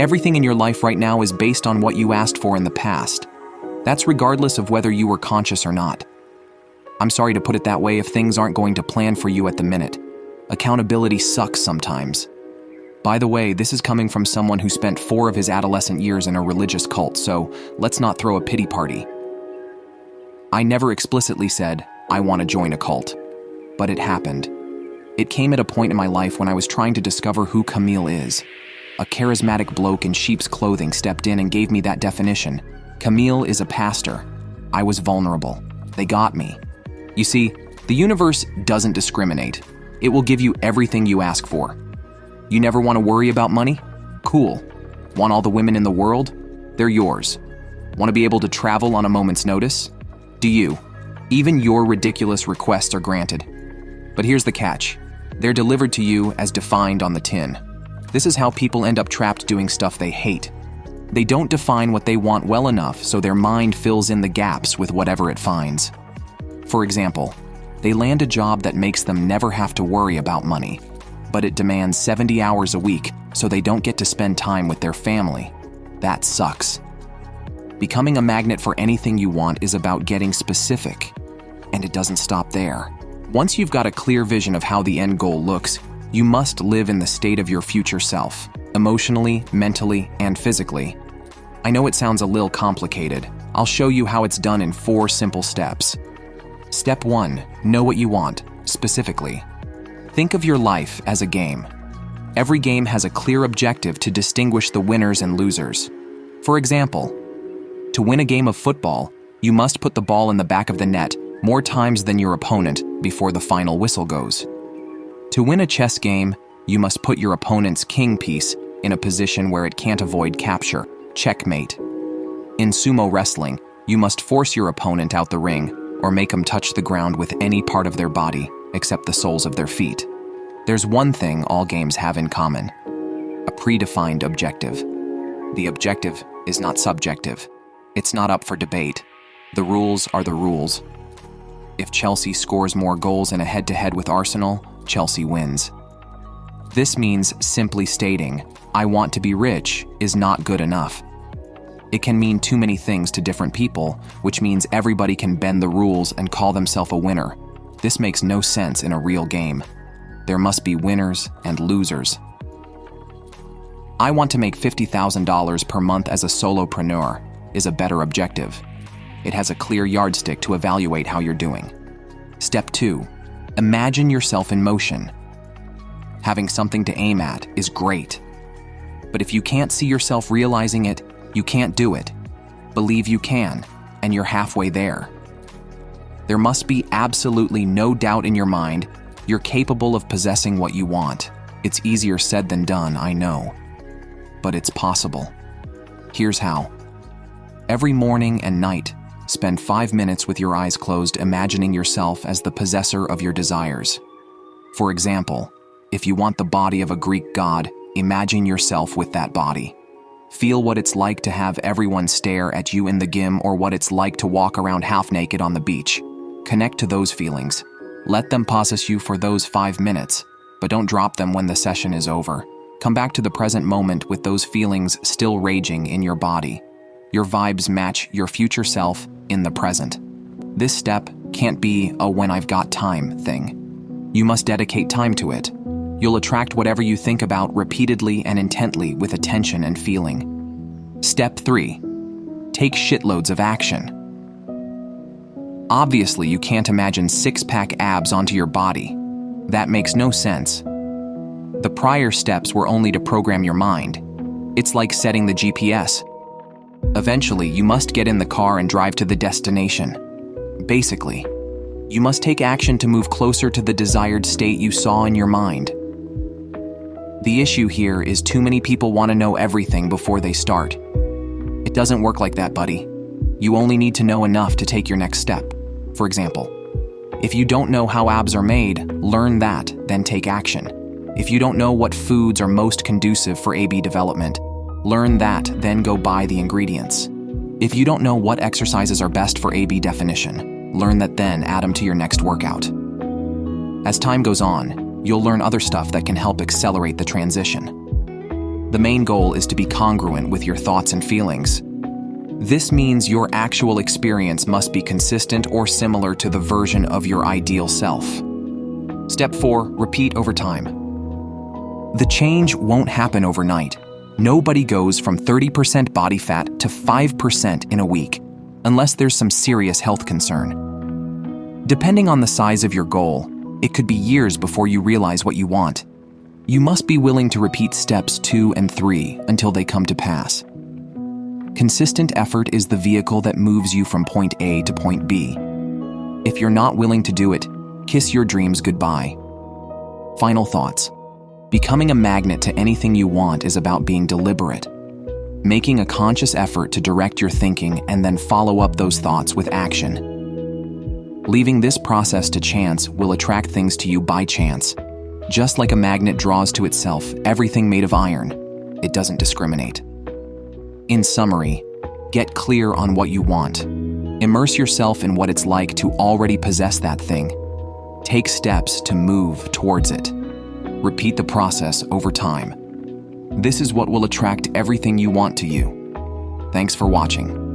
Everything in your life right now is based on what you asked for in the past. That's regardless of whether you were conscious or not. I'm sorry to put it that way if things aren't going to plan for you at the minute. Accountability sucks sometimes. By the way, this is coming from someone who spent 4 of his adolescent years in a religious cult, so let's not throw a pity party. I never explicitly said, I want to join a cult. But it happened. It came at a point in my life when I was trying to discover who Camille is. A charismatic bloke in sheep's clothing stepped in and gave me that definition. Camille is a pastor. I was vulnerable. They got me. You see, the universe doesn't discriminate. It will give you everything you ask for. You never want to worry about money? Cool. Want all the women in the world? They're yours. Want to be able to travel on a moment's notice? Do you? Even your ridiculous requests are granted. But here's the catch. They're delivered to you as defined on the tin. This is how people end up trapped doing stuff they hate. They don't define what they want well enough, so their mind fills in the gaps with whatever it finds. For example, they land a job that makes them never have to worry about money, but it demands 70 hours a week, so they don't get to spend time with their family. That sucks. Becoming a magnet for anything you want is about getting specific, and it doesn't stop there. Once you've got a clear vision of how the end goal looks, you must live in the state of your future self, emotionally, mentally, and physically. I know it sounds a little complicated. I'll show you how it's done in 4 simple steps. Step 1, know what you want, specifically. Think of your life as a game. Every game has a clear objective to distinguish the winners and losers. For example, to win a game of football, you must put the ball in the back of the net more times than your opponent before the final whistle goes. To win a chess game, you must put your opponent's king piece in a position where it can't avoid capture, checkmate. In sumo wrestling, you must force your opponent out the ring or make them touch the ground with any part of their body except the soles of their feet. There's one thing all games have in common: a predefined objective. The objective is not subjective. It's not up for debate. The rules are the rules. If Chelsea scores more goals in a head-to-head with Arsenal, Chelsea wins. This means simply stating, I want to be rich, is not good enough. It can mean too many things to different people, which means everybody can bend the rules and call themselves a winner. This makes no sense in a real game. There must be winners and losers. I want to make $50,000 per month as a solopreneur is a better objective. It has a clear yardstick to evaluate how you're doing. Step 2, imagine yourself in motion. Having something to aim at is great. But if you can't see yourself realizing it, you can't do it. Believe you can, and you're halfway there. There must be absolutely no doubt in your mind you're capable of possessing what you want. It's easier said than done, I know. But it's possible. Here's how. Every morning and night, spend 5 minutes with your eyes closed imagining yourself as the possessor of your desires. For example, if you want the body of a Greek god, imagine yourself with that body. Feel what it's like to have everyone stare at you in the gym or what it's like to walk around half naked on the beach. Connect to those feelings. Let them possess you for those 5 minutes, but don't drop them when the session is over. Come back to the present moment with those feelings still raging in your body. Your vibes match your future self in the present. This step can't be a when I've got time thing. You must dedicate time to it. You'll attract whatever you think about repeatedly and intently with attention and feeling. Step 3, take shitloads of action. Obviously, you can't imagine 6-pack abs onto your body. That makes no sense. The prior steps were only to program your mind. It's like setting the GPS. Eventually, you must get in the car and drive to the destination. Basically, you must take action to move closer to the desired state you saw in your mind. The issue here is too many people want to know everything before they start. It doesn't work like that, buddy. You only need to know enough to take your next step. For example, if you don't know how abs are made, learn that, then take action. If you don't know what foods are most conducive for AB development, learn that, then go buy the ingredients. If you don't know what exercises are best for AB definition, learn that, then add them to your next workout. As time goes on, you'll learn other stuff that can help accelerate the transition. The main goal is to be congruent with your thoughts and feelings. This means your actual experience must be consistent or similar to the version of your ideal self. Step 4, repeat over time. The change won't happen overnight. Nobody goes from 30% body fat to 5% in a week, unless there's some serious health concern. Depending on the size of your goal, it could be years before you realize what you want. You must be willing to repeat steps 2 and 3 until they come to pass. Consistent effort is the vehicle that moves you from point A to point B. If you're not willing to do it, kiss your dreams goodbye. Final thoughts. Becoming a magnet to anything you want is about being deliberate, making a conscious effort to direct your thinking and then follow up those thoughts with action. Leaving this process to chance will attract things to you by chance. Just like a magnet draws to itself everything made of iron, it doesn't discriminate. In summary, get clear on what you want. Immerse yourself in what it's like to already possess that thing. Take steps to move towards it. Repeat the process over time. This is what will attract everything you want to you. Thanks for watching.